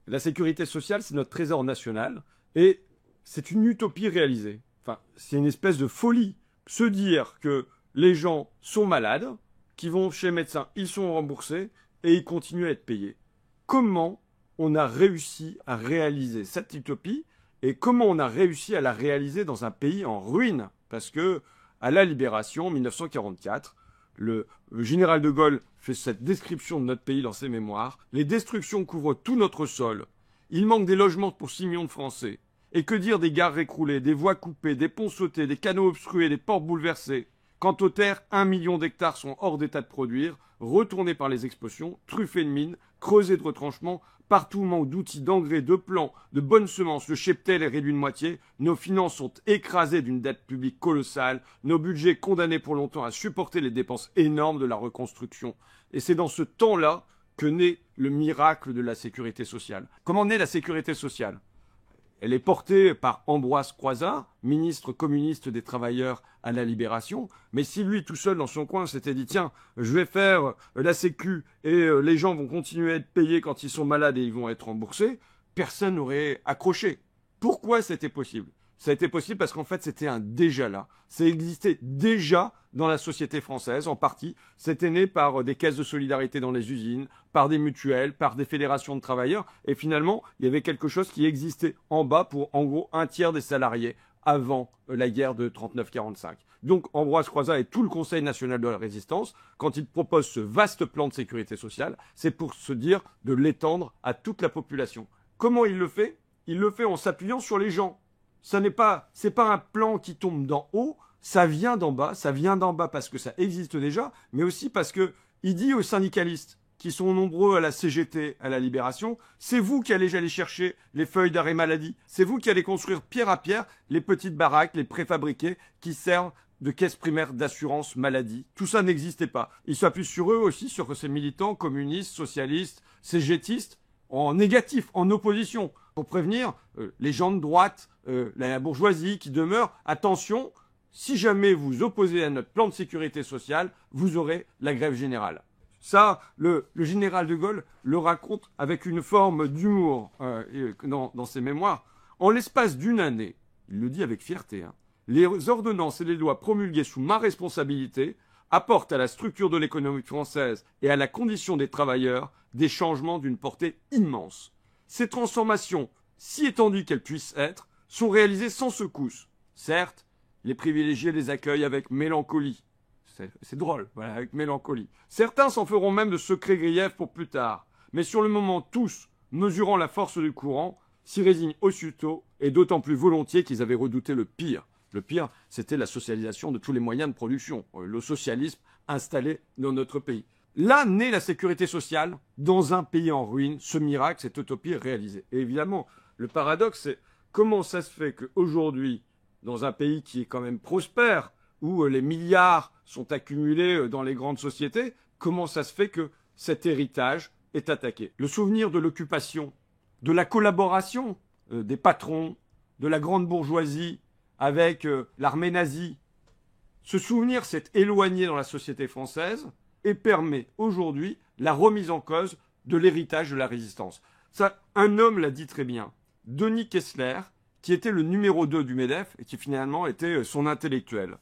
La sécurité sociale, c'est notre trésor national et c'est une utopie réalisée. Enfin, c'est une espèce de folie. Se dire que les gens sont malades, qui vont chez le médecin, ils sont remboursés et ils continuent à être payés. Comment on a réussi à réaliser cette utopie et comment on a réussi à la réaliser dans un pays en ruine? Parce que, à la Libération, en 1944, le général de Gaulle fait cette description de notre pays dans ses mémoires. Les destructions couvrent tout notre sol. Il manque des logements pour 6 millions de Français. Et que dire des gares écroulées, des voies coupées, des ponts sautés, des canaux obstrués, des ports bouleversés? Quant aux terres, 1 million d'hectares sont hors d'état de produire, retournés par les explosions, truffés de mines, creusés de retranchements, partout manque d'outils, d'engrais, de plants, de bonnes semences, le cheptel est réduit de moitié, nos finances sont écrasées d'une dette publique colossale, nos budgets condamnés pour longtemps à supporter les dépenses énormes de la reconstruction. Et c'est dans ce temps-là que naît le miracle de la sécurité sociale. Comment naît la sécurité sociale? Elle est portée par Ambroise Croizat, ministre communiste des travailleurs à la Libération. Mais si lui, tout seul dans son coin, s'était dit « Tiens, je vais faire la sécu et les gens vont continuer à être payés quand ils sont malades et ils vont être remboursés », personne n'aurait accroché. Pourquoi c'était possible? Ça a été possible parce qu'en fait, c'était un déjà là. Ça existait déjà dans la société française, en partie. C'était né par des caisses de solidarité dans les usines, par des mutuelles, par des fédérations de travailleurs. Et finalement, il y avait quelque chose qui existait en bas pour, en gros, un tiers des salariés avant la guerre de 39-45. Donc, Ambroise Croizat et tout le Conseil national de la résistance, quand ils proposent ce vaste plan de sécurité sociale, c'est pour se dire de l'étendre à toute la population. Comment il le fait? Il le fait en s'appuyant sur les gens. C'est pas un plan qui tombe d'en haut, ça vient d'en bas parce que ça existe déjà, mais aussi parce que il dit aux syndicalistes qui sont nombreux à la CGT, à la Libération, c'est vous qui allez chercher les feuilles d'arrêt maladie, c'est vous qui allez construire pierre à pierre les petites baraques, les préfabriqués qui servent de caisse primaire d'assurance maladie. Tout ça n'existait pas. Il s'appuie sur eux aussi, sur ces militants communistes, socialistes, CGTistes, en négatif, en opposition, pour prévenir les gens de droite, la bourgeoisie qui demeure, attention, si jamais vous opposez à notre plan de sécurité sociale, vous aurez la grève générale. Ça, le général de Gaulle le raconte avec une forme d'humour dans ses mémoires. En l'espace d'une année, il le dit avec fierté, hein, les ordonnances et les lois promulguées sous ma responsabilité apportent à la structure de l'économie française et à la condition des travailleurs des changements d'une portée immense. Ces transformations, si étendues qu'elles puissent être, sont réalisées sans secousse. Certes, les privilégiés les accueillent avec mélancolie. C'est drôle, voilà, avec mélancolie. Certains s'en feront même de secrets griefs pour plus tard. Mais sur le moment, tous, mesurant la force du courant, s'y résignent aussitôt et d'autant plus volontiers qu'ils avaient redouté le pire. Le pire, c'était la socialisation de tous les moyens de production, le socialisme installé dans notre pays. Là naît la sécurité sociale dans un pays en ruine, ce miracle, cette utopie réalisée. Et évidemment, le paradoxe, c'est comment ça se fait qu'aujourd'hui, dans un pays qui est quand même prospère, où les milliards sont accumulés dans les grandes sociétés, comment ça se fait que cet héritage est attaqué? Le souvenir de l'occupation, de la collaboration des patrons, de la grande bourgeoisie avec l'armée nazie, ce souvenir s'est éloigné dans la société française et permet aujourd'hui la remise en cause de l'héritage de la résistance. Ça, un homme l'a dit très bien, Denis Kessler, qui était le numéro 2 du MEDEF et qui finalement était son intellectuel.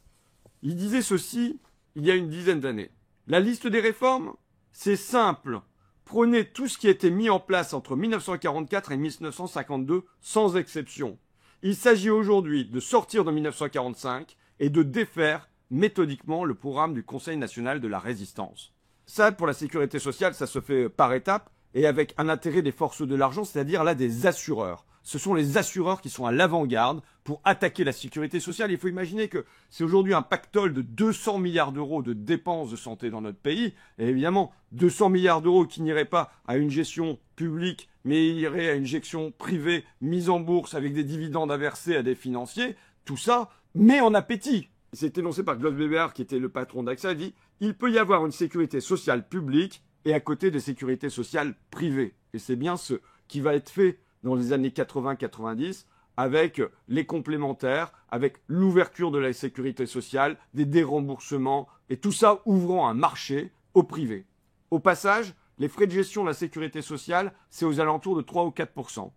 Il disait ceci il y a une dizaine d'années. La liste des réformes, c'est simple. Prenez tout ce qui a été mis en place entre 1944 et 1952 sans exception. Il s'agit aujourd'hui de sortir de 1945 et de défaire méthodiquement le programme du Conseil national de la résistance. Ça, pour la sécurité sociale, ça se fait par étapes et avec un intérêt des forces de l'argent, c'est-à-dire là des assureurs. Ce sont les assureurs qui sont à l'avant-garde pour attaquer la sécurité sociale. Il faut imaginer que c'est aujourd'hui un pactole de 200 milliards d'euros de dépenses de santé dans notre pays. Et évidemment, 200 milliards d'euros qui n'iraient pas à une gestion publique, mais iraient à une gestion privée mise en bourse avec des dividendes à verser à des financiers. Tout ça met en appétit. C'est énoncé par Klaus Bébert, qui était le patron d'AXA. Il dit « Il peut y avoir une sécurité sociale publique et à côté des sécurités sociales privées. » Et c'est bien ce qui va être fait dans les années 80-90, avec les complémentaires, avec l'ouverture de la sécurité sociale, des déremboursements, et tout ça ouvrant un marché au privé. Au passage, Les frais de gestion de la sécurité sociale, c'est aux alentours de 3 ou 4%.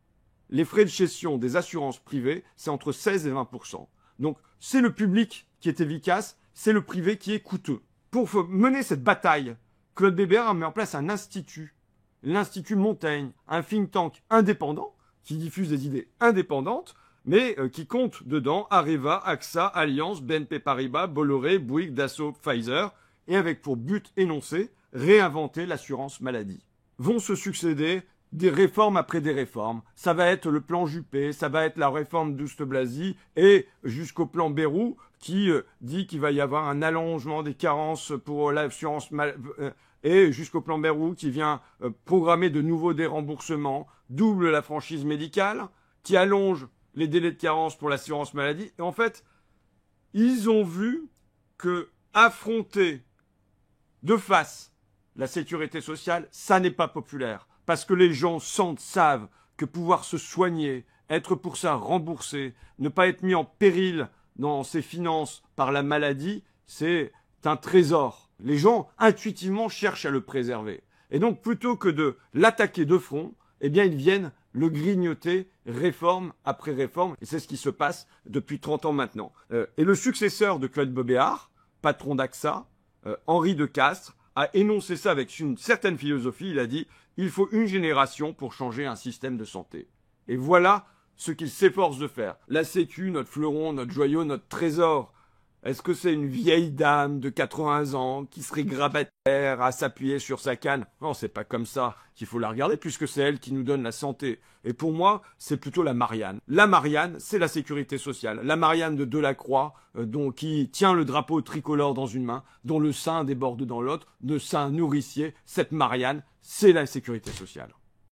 Les frais de gestion des assurances privées, c'est entre 16 et 20%. Donc, c'est le public qui est efficace, c'est le privé qui est coûteux. Pour mener cette bataille, Claude Bébert a mis en place un institut, l'Institut Montaigne, un think tank indépendant, qui diffuse des idées indépendantes, mais qui compte dedans Areva, AXA, Allianz, BNP Paribas, Bolloré, Bouygues, Dassault, Pfizer, et avec pour but énoncé, réinventer l'assurance maladie. Vont se succéder des réformes après des réformes. Ça va être le plan Juppé, ça va être la réforme d'Oust-Blazy et jusqu'au plan Bayrou qui dit qu'il va y avoir un allongement des carences pour l'assurance maladie et jusqu'au plan Bayrou qui vient programmer de nouveaux déremboursements, double la franchise médicale, qui allonge les délais de carence pour l'assurance maladie. Et en fait, ils ont vu que affronter de face la sécurité sociale, ça n'est pas populaire. Parce que les gens savent que pouvoir se soigner, être pour ça remboursé, ne pas être mis en péril dans ses finances par la maladie, c'est un trésor. Les gens, intuitivement, cherchent à le préserver. Et donc, plutôt que de l'attaquer de front, eh bien, ils viennent le grignoter réforme après réforme. Et c'est ce qui se passe depuis 30 ans maintenant. Et le successeur de Claude Bébert, patron d'AXA, Henri de Castres, a énoncé ça avec une certaine philosophie. Il a dit « Il faut une génération pour changer un système de santé ». Et voilà ce qu'il s'efforce de faire. La Sécu, notre fleuron, notre joyau, notre trésor. Est-ce que c'est une vieille dame de 80 ans qui serait grabataire à s'appuyer sur sa canne? Non, c'est pas comme ça qu'il faut la regarder puisque c'est elle qui nous donne la santé. Et pour moi, c'est plutôt la Marianne. La Marianne, c'est la sécurité sociale. La Marianne de Delacroix, qui tient le drapeau tricolore dans une main, dont le sein déborde dans l'autre, de sein nourricier. Cette Marianne, c'est la sécurité sociale.